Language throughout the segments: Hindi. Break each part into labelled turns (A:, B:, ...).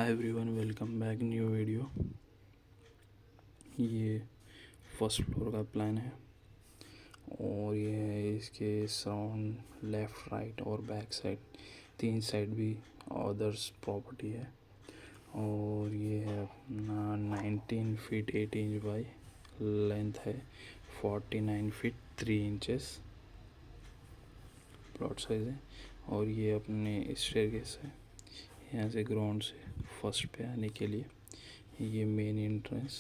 A: Hi everyone, welcome back new video. ये फर्स्ट फ्लोर का प्लान है और ये है इसके सराउंड लेफ़्ट राइट और बैक साइड, तीन साइड भी अदर्स प्रॉपर्टी है। और ये है अपना 19 फीट 8 इंच बाई लेंथ है, 49 फीट 3 इंचेस प्लॉट साइज है। और ये अपने स्टेयरकेस है, यहाँ से ग्राउंड से फर्स्ट पे आने के लिए। ये main entrance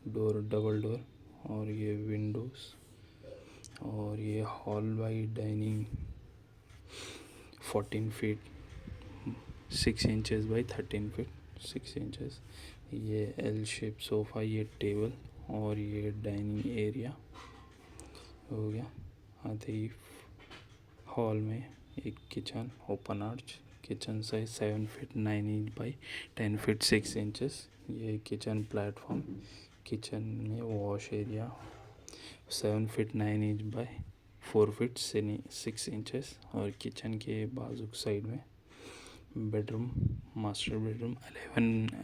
A: door, double door, और ये विंडोज़, और ये hall by dining 14 feet 6 inches by 13 feet 6 inches. ये एल शेप सोफ़ा, ये टेबल, और ये डाइनिंग एरिया हो गया। आते ही हॉल में एक kitchen, open arch kitchen size 7 feet 9 inch by 10 feet 6 inches. ये किचन प्लेटफॉर्म, किचन में wash area 7 feet 9 inch by 4 feet 6 inches. और किचन के बाजू साइड में bedroom, master bedroom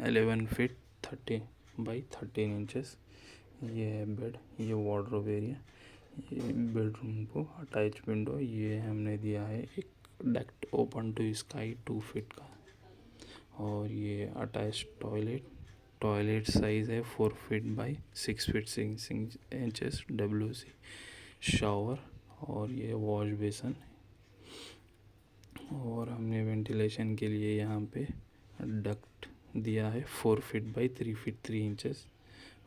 A: 11 feet 30 by 13 inches. ये है बेड, ये वार्डरोब एरिया, ये बेडरूम को अटैच विंडो, ये हमने दिया है एक duct open to sky 2 feet का। और ये अटैच टॉयलेट साइज है 4 feet by 6 feet 6 inches WC shower. और ये वॉश बेसन। और हमने वेंटिलेशन के लिए यहाँ पे डक्ट दिया है 4 फीट बाई 3 फीट 3 इंचेस।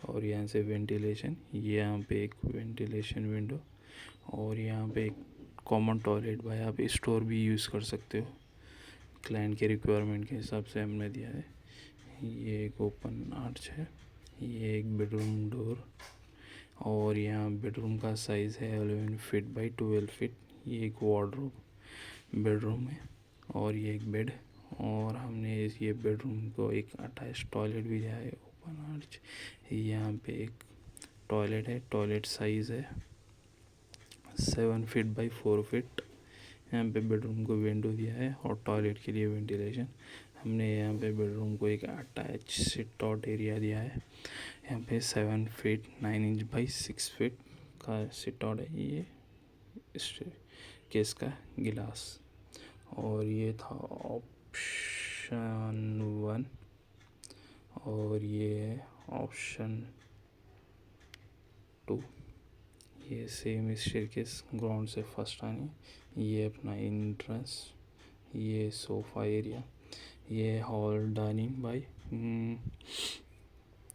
A: और यहाँ से वेंटिलेशन, यहाँ पे एक वेंटिलेशन विंडो, और यहाँ पे एक कॉमन टॉयलेट। भाई आप स्टोर भी यूज़ कर सकते हो, क्लाइंट के रिक्वायरमेंट के हिसाब से हमने दिया है। ये एक ओपन आर्च है, ये एक बेडरूम डोर, और यहाँ बेडरूम का साइज़ है 11 फीट बाई 12 फीट। ये एक वार्डरोब बेडरूम है, और ये एक बेड। और हमने ये बेडरूम को एक अटैच टॉयलेट भी दिया है, ओपन आर्च। यहाँ पे एक टॉयलेट है, टॉयलेट साइज़ है 7 फीट बाई 4 फीट। यहाँ पे बेडरूम को विंडो दिया है और टॉयलेट के लिए वेंटिलेशन। हमने यहाँ पे बेडरूम को एक अटैच सिट आउट एरिया दिया है। यहाँ पे 7 फीट 9 इंच बाई 6 फीट का सिट आउट है। ये केस का गिलास। और ये था ऑप्शन 1, और ये है ऑप्शन 2। ये सेम स्टेयरकेस ग्राउंड से फर्स्ट आने। ये अपना एंट्रेंस, ये सोफ़ा एरिया, ये hall dining by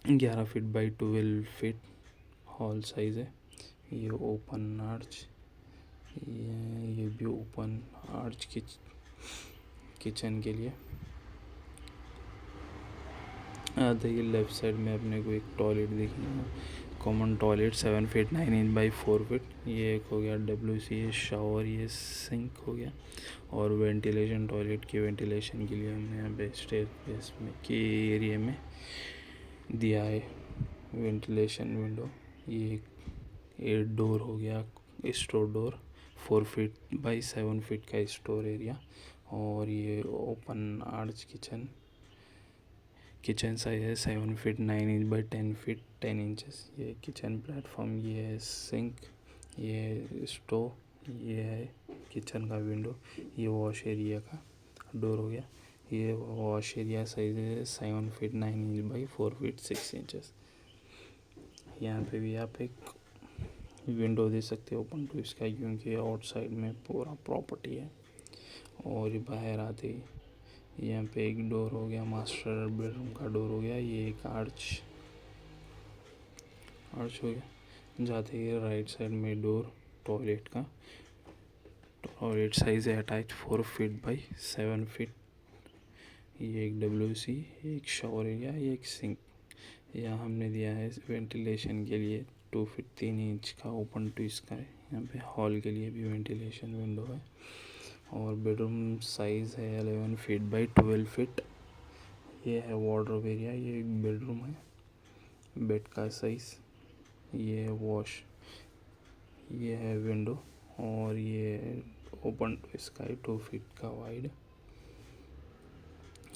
A: 11 feet by 12 feet hall size है। ये ओपन आर्च, ये भी ओपन आर्च किचन के लिए। आते ही लेफ़्ट साइड में अपने को एक टॉयलेट दिखी है, common toilet 7 feet 9 inch by 4 feet. ये एक हो गया WC शावर, ये सिंक हो गया। और वेंटिलेशन, टॉयलेट के वेंटिलेशन के लिए हमने यहाँ पे स्टेयरकेस में के एरिया में दिया है वेंटिलेशन विंडो। ये डोर हो गया, store door 4 feet by 7 feet का स्टोर एरिया। और ये ओपन आर्च किचन साइज है 7 feet 9 inch by 10 feet 10 inches. ये किचन प्लेटफॉर्म, ये है सिंक, ये है स्टोव, ये है किचन का विंडो, ये वॉश एरिया का डोर हो गया। ये वॉश एरिया साइज है 7 feet 9 inch by 4 feet 6 inches. यहाँ पे भी आप एक विंडो दे सकते हो ओपन टू स्काई, क्योंकि आउटसाइड में पूरा प्रॉपर्टी है। और बाहर आते ही यहाँ पे एक डोर हो गया, मास्टर बेडरूम का डोर हो गया। ये एक आर्च हो गया। जाते ही राइट साइड में डोर टॉयलेट का, टॉयलेट साइज है अटैच 4 फीट बाई 7 फीट। ये एक WC, एक शावर एरिया, ये एक सिंक। यहाँ हमने दिया है वेंटिलेशन के लिए 2 फीट 3 इंच का ओपन टू स्काई। यहाँ पे हॉल के लिए भी वेंटिलेशन विंडो है। और बेडरूम साइज़ है 11 फीट बाई 12 फीट। ये है वार्डरोब एरिया, ये एक बेडरूम है, बेड का साइज़। ये है वॉश, ये है विंडो, और ये ओपन टू स्काई 2 फीट का वाइड।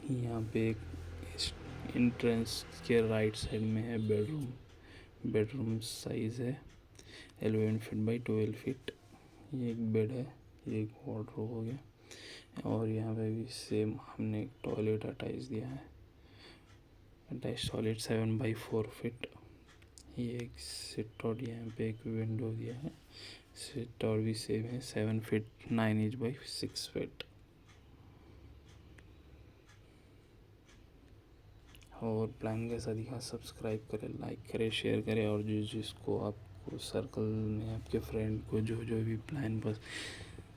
A: यहाँ पे एक एंट्रेंस के राइट साइड में है बेडरूम। बेडरूम साइज है 11 फीट बाई 12 फीट। ये एक बेड है, ये एक वार्डरोब हो गया। और यहाँ पे भी सेम हमने एक टॉयलेट अटैच दिया है, अटैच टॉयलेट 7 बाई 4 फीट। ये एक सिट आउट, यहाँ पे एक विंडो दिया है। सिट आउट भी सेम है 7 फीट 9 इंच बाई 6 फीट। और प्लान कैसा दिखा सब्सक्राइब करें, लाइक करें, शेयर करें। और जिसको आपको सर्कल में आपके फ्रेंड को जो भी प्लान बस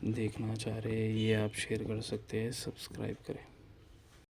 A: देखना चाह रहे हैं ये आप शेयर कर सकते हैं, सब्सक्राइब करें।